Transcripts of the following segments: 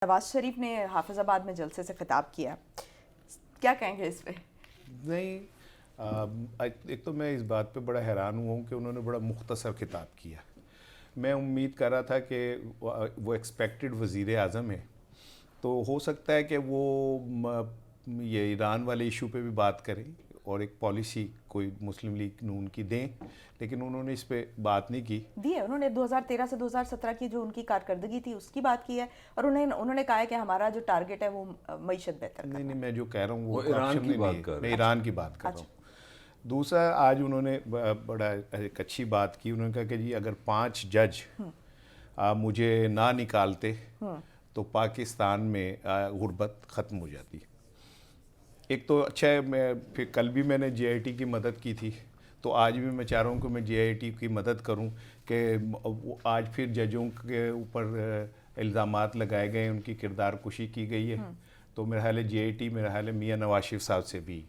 नवाज शरीफ ने हाफिजाबाद में जलसे से खिताब किया, क्या कहेंगे इस पे? नहीं, एक तो मैं इस बात पे बड़ा हैरान हुआ हूँ कि उन्होंने बड़ा मुख्तसर खिताब किया। मैं उम्मीद कर रहा था कि वो एक्सपेक्टेड वज़ीर आज़म है, तो हो सकता है कि वो ये ईरान वाले इशू पे भी बात करें और एक पॉलिसी कोई मुस्लिम लीग नून की दें, लेकिन उन्होंने इस पे बात नहीं की। दी है उन्होंने 2013 से 2017 की जो उनकी कारकर्दगी थी उसकी बात की है, और उन्होंने कहा है कि हमारा जो टारगेट है वो मईशत बेहतर करना। नहीं, मैं जो कह रहा हूँ वो ईरान की बात कर रहे हैं। मैं ईरान की बात कर रहा हूँ। दूसरा, आज उन्होंने बड़ा एक अच्छी बात की। उन्होंने कहा कि जी अगर 5 जज मुझे ना निकालते तो पाकिस्तान में गुर्बत ख़त्म हो जाती। एक तो अच्छा है, मैं फिर कल भी मैंने JIT की मदद की थी, तो आज भी मैं चाह रहा हूँ कि मैं JIT की मदद करूँ कि आज फिर जजों के ऊपर इल्ज़ामात लगाए गए, उनकी किरदार कुशी की गई है। तो मेरा ख्याल है JIT, मेरा ख्याल है मियाँ नवाज शरीफ साहब से भी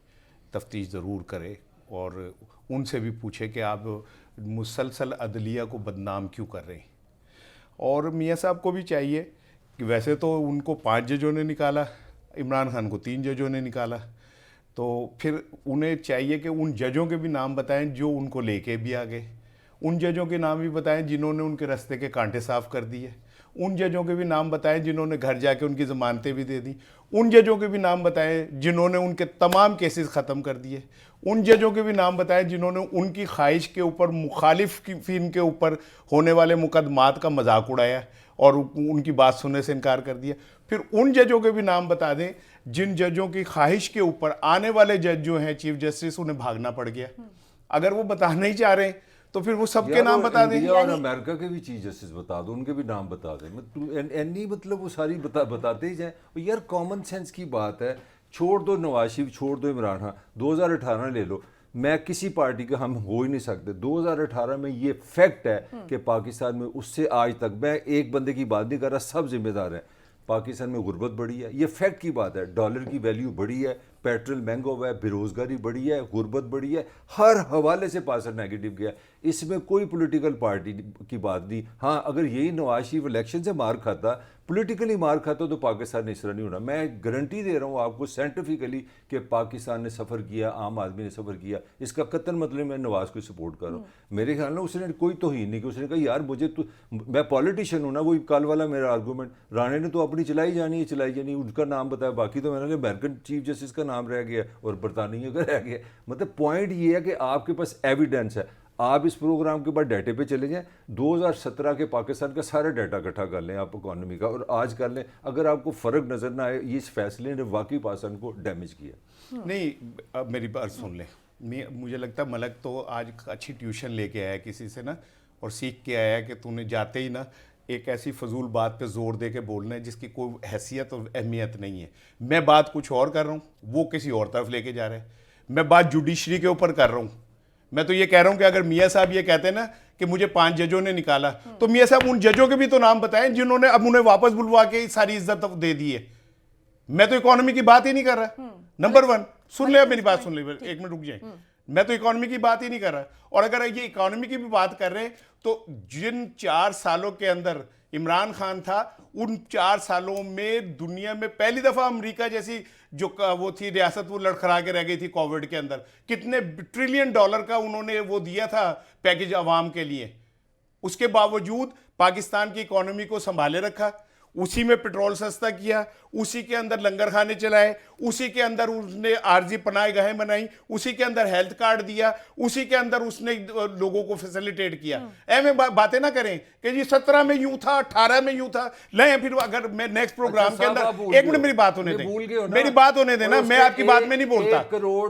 तफ्तीश ज़रूर करे और उनसे भी पूछे कि आप मुसलसल अदलिया को बदनाम क्यों कर रहे हैं। और मियाँ साहब को भी चाहिए कि वैसे तो उनको 5 जजों ने निकाला, इमरान खान को 3 जजों ने निकाला, तो फिर उन्हें चाहिए कि उन जजों के भी नाम बताएं जो उनको लेके भी आ गए, उन जजों के नाम भी बताएं जिन्होंने उनके रास्ते के कांटे साफ कर दिए, उन जजों के भी नाम बताएं जिन्होंने घर जाके उनकी ज़मानतें भी दे दी, उन जजों के भी नाम बताएं जिन्होंने उनके तमाम केसेस ख़त्म कर दिए, उन जजों के भी नाम बताएं जिन्होंने उनकी ख्वाहिश के ऊपर मुखालिफ फ़िन के ऊपर होने वाले मुकदमात का मजाक उड़ाया और उनकी बात सुनने से इनकार कर दिया। फिर उन जजों के भी नाम बता दें जिन जजों की ख्वाहिश के ऊपर आने वाले जज जो हैं चीफ जस्टिस, उन्हें भागना पड़ गया। अगर वो बताना ही चाह रहे हैं तो फिर वो सबके नाम बता दें। इंडिया और अमेरिका के भी चीफ जस्टिस बता दो, उनके भी नाम बता दें। एनी मतलब वो सारी बताते ही जाए। यार कॉमन सेंस की बात है। छोड़ दो नवाज शरीफ, छोड़ दो इमरान खान, 2018 ले लो, मैं किसी पार्टी का हम हो ही नहीं सकते। 2018 में ये फैक्ट है कि पाकिस्तान में उससे आज तक, मैं एक बंदे की बात नहीं कर रहा, सब जिम्मेदार हैं, पाकिस्तान में गुर्बत बढ़ी है। ये फैक्ट की बात है। डॉलर की वैल्यू बढ़ी है, पेट्रोल महंगा हुआ है, बेरोजगारी बढ़ी है, गुर्बत बढ़ी है, हर हवाले से पाकिस्तान नेगेटिव गया। इसमें कोई पॉलिटिकल पार्टी की बात नहीं। हाँ, अगर यही नवाज शरीफ इलेक्शन से मार खाता, पॉलिटिकली मार खाता, तो पाकिस्तान ने इस तरह नहीं होना। मैं गारंटी दे रहा हूँ आपको साइंटिफिकली कि पाकिस्तान ने सफ़र किया, आम आदमी ने सफ़र किया। इसका कतन मतलब मैं नवाज को सपोर्ट कर रहा हूँ। मेरे ख्याल में उसने कोई तौहीन नहीं की। उसने कहा यार मुझे तो, मैं पॉलिटिशियन हूँ ना, वही कल वाला मेरा आर्गूमेंट, राणे ने तो अपनी चलाई जानी है, चलाई जानी, उनका नाम बताया, बाकी तो मैंने अमेरिकन चीफ जस्टिस का नाम रह गया और बरतानिया का रह गया। मतलब पॉइंट ये है कि आपके पास एविडेंस है। आप इस प्रोग्राम के बाद डाटे पे चले जाएं, 2017 के पाकिस्तान का सारा डाटा इकट्ठा कर लें आप इकॉनमी का, और आज कर लें। अगर आपको फ़र्क नज़र ना आए, इस फैसले ने वाकई पाकिस्तान को डैमेज किया। नहीं, अब मेरी बात सुन लें। मुझे लगता है मलक तो आज अच्छी ट्यूशन लेके आया किसी से ना, और सीख के आया कि तूने जाते ही ना एक ऐसी फजूल बात पे जोर दे के बोलना है जिसकी कोई हैसियत और अहमियत नहीं है। मैं बात कुछ और कर रहा हूँ, वो किसी और तरफ लेके जा रहा है। मैं बात जुडिशरी के ऊपर कर रहा हूँ। मैं तो ये कह रहा हूं कि अगर मियाँ साहब ये कहते हैं ना कि मुझे 5 जजों ने निकाला, तो मियाँ साहब उन जजों के भी तो नाम बताएं जिन्होंने अब उन्हें वापस बुलवा के सारी इज्जत दे दी है। मैं तो इकोनॉमी की बात ही नहीं कर रहा। नंबर 1 सुन ले, मेरी बात सुन ले, 1 मिनट रुक जाए। मैं तो इकोनॉमी की बात ही नहीं कर रहा। और अगर ये इकोनॉमी की भी बात कर रहे हैं तो जिन 4 सालों के अंदर इमरान खान था, उन 4 सालों में दुनिया में पहली दफा अमेरिका जैसी जो वो थी रियासत, वो लड़खड़ा के रह गई थी कोविड के अंदर। कितने $1 ट्रिलियन का उन्होंने वो दिया था पैकेज अवाम के लिए। उसके बावजूद पाकिस्तान की इकोनॉमी को संभाले रखा, उसी में पेट्रोल सस्ता किया, उसी के अंदर लंगर खाने चलाए, उसी के अंदर उसने आरजी पनाहगाहें बनाई, उसी के अंदर हेल्थ कार्ड दिया, उसी के अंदर उसने लोगों को फैसिलिटेट किया। ऐसे बातें ना करें कि जी 17 में यूं था, 18 में यूं था। नहीं, फिर अगर मैं नेक्स्ट प्रोग्राम के अंदर, 1 मिनट मेरी बात होने दें, मेरी बात होने देना। मैं आपकी बात में नहीं बोलता,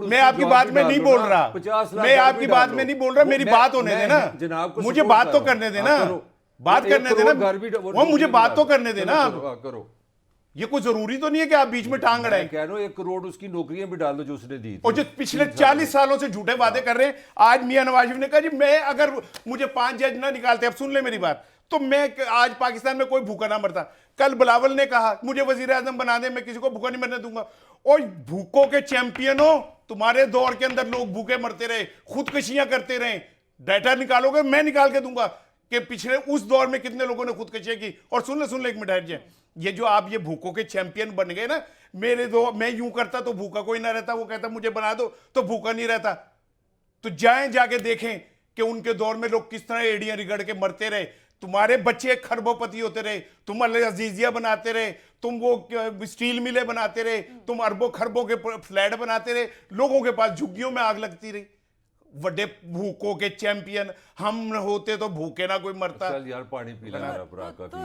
मैं आपकी बात में नहीं बोल रहा, मैं आपकी बात में नहीं बोल रहा, मेरी बात होने देना, मुझे बात तो करने देना, बात करने देना, वो मुझे बात तो करने देना। करो, ये कोई जरूरी तो नहीं है कि आप बीच में टांग अड़ाएं। कह रहा हूं 1 करोड़ उसकी नौकरियां भी डाल दो जो उसने दी थी। और जो पिछले 40 सालों से झूठे वादे कर रहे हैं, आज मियां नवाज शरीफ ने कहा जी मैं अगर मुझे 5 जज ना निकालते, अब सुन ले मेरी बात, तो मैं आज पाकिस्तान में कोई भूखा ना मरता। कल बिलावल ने कहा मुझे वजीर आजम बना दे, मैं किसी को भूखा नहीं मरने दूंगा। और भूखों के चैंपियनों, तुम्हारे दौर के अंदर लोग भूखे मरते रहे, खुदकुशियां करते रहे, डाटा निकालोगे मैं निकाल के दूंगा। कि पिछले उस दौर में कितने लोगों ने खुदकुशी की। और सुन ले एक मिनट ठहर जाए, ये जो आप ये भूखों के चैंपियन बन गए ना, मैं यूं करता तो भूखा कोई ना रहता, वो कहता मुझे बना दो तो भूखा नहीं रहता। तो जाके देखें कि उनके दौर में लोग किस तरह एड़ियां रिगड़ के मरते रहे। तुम्हारे बच्चे खरबोपति होते रहे, तुम अल अजीजिया बनाते रहे, तुम वो स्टील मिलें बनाते रहे, तुम अरबों खरबों के फ्लैट बनाते रहे, लोगों के पास झुग्गियों में आग लगती रही। बड़े भूखों के चैंपियन हम होते तो भूखे ना कोई मरता। चल यार पानी पी ले मेरा भरा का।